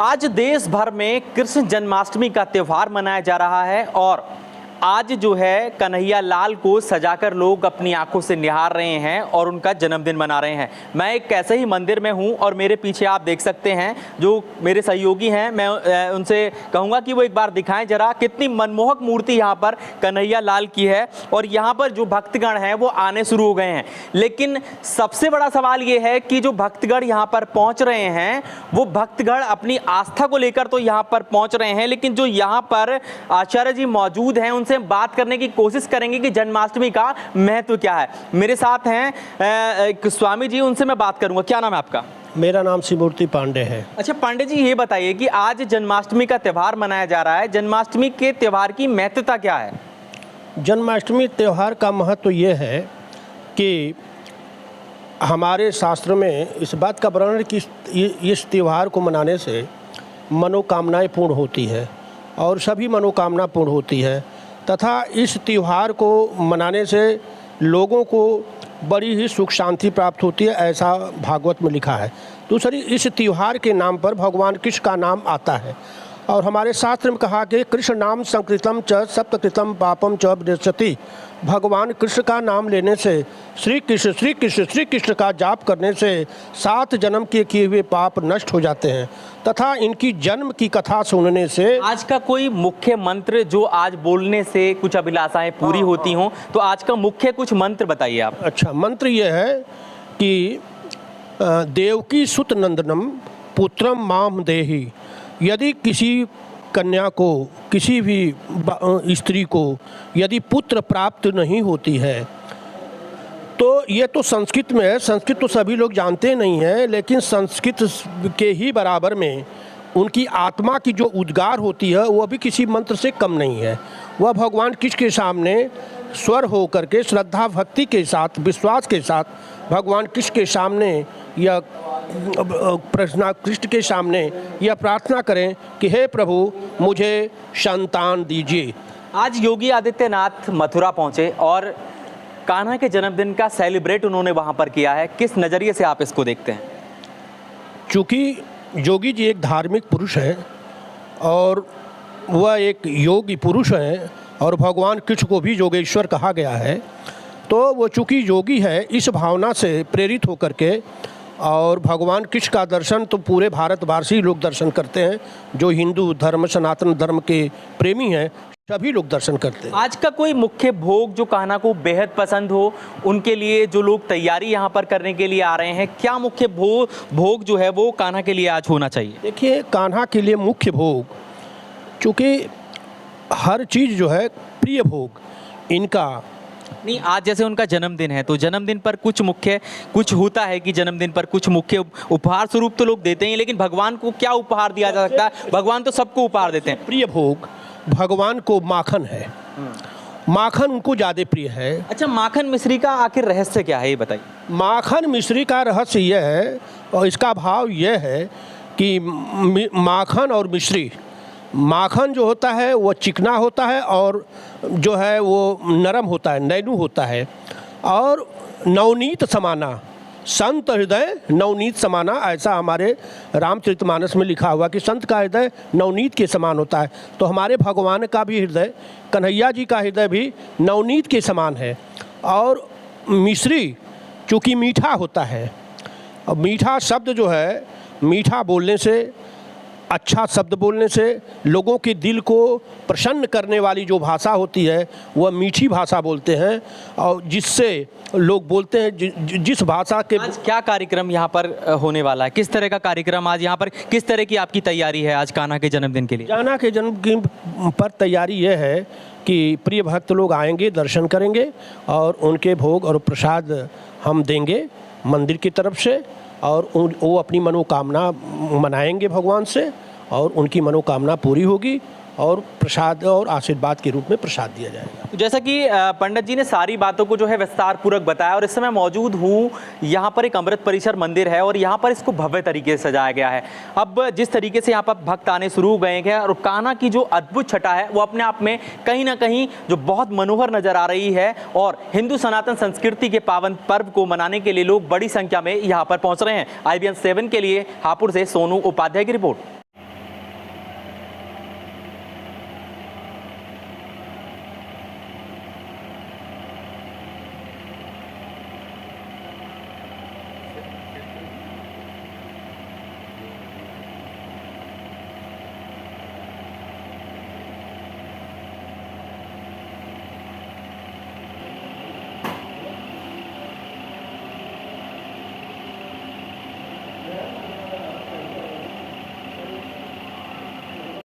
आज देश भर में कृष्ण जन्माष्टमी का त्यौहार मनाया जा रहा है और आज जो है कन्हैया लाल को सजाकर लोग अपनी आंखों से निहार रहे हैं और उनका जन्मदिन मना रहे हैं। मैं एक ऐसे ही मंदिर में हूं और मेरे पीछे आप देख सकते हैं जो मेरे सहयोगी हैं, मैं उनसे कहूंगा कि वो एक बार दिखाएं जरा कितनी मनमोहक मूर्ति यहां पर कन्हैया लाल की है और यहां पर जो भक्तगण हैं वो आने शुरू हो गए हैं। लेकिन सबसे बड़ा सवाल ये है कि जो भक्तगण यहां पर पहुंच रहे हैं वो भक्तगण अपनी आस्था को लेकर तो यहां पर पहुंच रहे हैं, लेकिन जो यहां पर आचार्य जी मौजूद हैं उनसे बात करने की कोशिश करेंगे कि जन्माष्टमी का महत्व क्या है। मेरे साथ हैं एक स्वामी जी, उनसे मैं बात करूंगा। क्या नाम है आपका? मेरा नाम शिवमूर्ति पांडे है। अच्छा पांडे जी, ये बताइए कि आज जन्माष्टमी का त्यौहार मनाया जा रहा है, जन्माष्टमी के त्यौहार की महत्वता क्या है? जन्माष्टमी त्यौहार का महत्व ये है कि हमारे शास्त्र में इस बात का वर्णन कि इस त्यौहार को मनाने से मनोकामनाएं पूर्ण होती है और सभी मनोकामना पूर्ण होती है तथा इस त्यौहार को मनाने से लोगों को बड़ी ही सुख शांति प्राप्त होती है, ऐसा भागवत में लिखा है। दूसरी, इस त्यौहार के नाम पर भगवान कृष्ण का नाम आता है और हमारे शास्त्र में कहा कि कृष्ण नाम संकृतम च सप्तकृतम पापम च विदस्यति। भगवान कृष्ण का नाम लेने से श्री कृष्ण का जाप करने से 7 जन्म के किए हुए पाप नष्ट हो जाते हैं तथा इनकी जन्म की कथा सुनने से आज का कोई मुख्य मंत्र जो आज बोलने से कुछ अभिलाषाएं पूरी होती हों, तो आज का मुख्य कुछ मंत्र बताइए आप। अच्छा, मंत्र ये है कि देवकी सुत नंदनम पुत्रम माम देहि। यदि किसी कन्या को, किसी भी स्त्री को यदि पुत्र प्राप्त नहीं होती है तो ये तो संस्कृत में है, संस्कृत तो सभी लोग जानते नहीं हैं, लेकिन संस्कृत के ही बराबर में उनकी आत्मा की जो उद्गार होती है वह भी किसी मंत्र से कम नहीं है। वह भगवान कृष्ण के सामने स्वर हो करके श्रद्धा भक्ति के साथ, विश्वास के साथ भगवान कृष्ण के सामने या कृष्ण के सामने यह प्रार्थना करें कि हे प्रभु मुझे संतान दीजिए। आज योगी आदित्यनाथ मथुरा पहुंचे और कान्हा के जन्मदिन का सेलिब्रेट उन्होंने वहां पर किया है। किस नज़रिए से आप इसको देखते हैं? चूँकि योगी जी एक धार्मिक पुरुष हैं और वह एक योगी पुरुष हैं और भगवान कृष्ण को भी योगेश्वर कहा गया है, तो वो चूँकि योगी है इस भावना से प्रेरित होकर के और भगवान कृष्ण का दर्शन तो पूरे भारतवासी लोग दर्शन करते हैं, जो हिंदू धर्म सनातन धर्म के प्रेमी हैं सभी लोग दर्शन करते हैं। आज का कोई मुख्य भोग जो कान्हा को बेहद पसंद हो, उनके लिए जो लोग तैयारी यहाँ पर करने के लिए आ रहे हैं, क्या मुख्य भोग जो है वो कान्हा के लिए आज होना चाहिए? देखिए, कान्हा के लिए मुख्य भोग, चूँकि हर चीज़ जो है प्रिय भोग इनका नहीं, आज जैसे उनका जन्मदिन है तो जन्मदिन पर कुछ होता है कि जन्मदिन पर कुछ मुख्य उपहार स्वरूप तो लोग देते हैं, लेकिन भगवान को क्या उपहार दिया जा सकता है? भगवान तो सबको उपहार देते हैं। प्रिय भोग भगवान को माखन है, माखन उनको ज़्यादा प्रिय है। अच्छा, माखन मिश्री का आखिर रहस्य क्या है, ये बताइए। माखन मिश्री का रहस्य यह है और इसका भाव यह है कि माखन और मिश्री, माखन जो होता है वो चिकना होता है और जो है वो नरम होता है, नैनू होता है, और नवनीत समाना, संत हृदय नवनीत समाना, ऐसा हमारे रामचरितमानस में लिखा हुआ कि संत का हृदय नवनीत के समान होता है। तो हमारे भगवान का भी हृदय, कन्हैया जी का हृदय भी नवनीत के समान है। और मिश्री चूँकि मीठा होता है, और मीठा शब्द जो है, मीठा बोलने से, अच्छा शब्द बोलने से लोगों के दिल को प्रसन्न करने वाली जो भाषा होती है वह मीठी भाषा बोलते हैं, और जिससे लोग बोलते हैं जिस भाषा के। आज क्या कार्यक्रम यहाँ पर होने वाला है? किस तरह का कार्यक्रम आज यहाँ पर, किस तरह की आपकी तैयारी है आज कान्हा के जन्मदिन के लिए? कान्हा के जन्मदिन पर तैयारी ये है कि प्रिय भक्त लोग आएंगे, दर्शन करेंगे और उनके भोग और प्रसाद हम देंगे मंदिर की तरफ से, और वो अपनी मनोकामना मनाएंगे भगवान से और उनकी मनोकामना पूरी होगी और प्रसाद और आशीर्वाद के रूप में प्रसाद दिया जाएगा। जैसा कि पंडित जी ने सारी बातों को जो है विस्तार पूर्वक बताया, और इस समय मौजूद हूँ यहाँ पर एक अमृत परिसर मंदिर है और यहाँ पर इसको भव्य तरीके से सजाया गया है। अब जिस तरीके से यहाँ पर भक्त आने शुरू हो गए हैं और कान्हा की जो अद्भुत छटा है वो अपने आप में कहीं ना कहीं जो बहुत मनोहर नजर आ रही है, और हिंदू सनातन संस्कृति के पावन पर्व को मनाने के लिए लोग बड़ी संख्या में यहाँ पर पहुँच रहे हैं। IBN 7 के लिए हापुड़ से सोनू उपाध्याय की रिपोर्ट।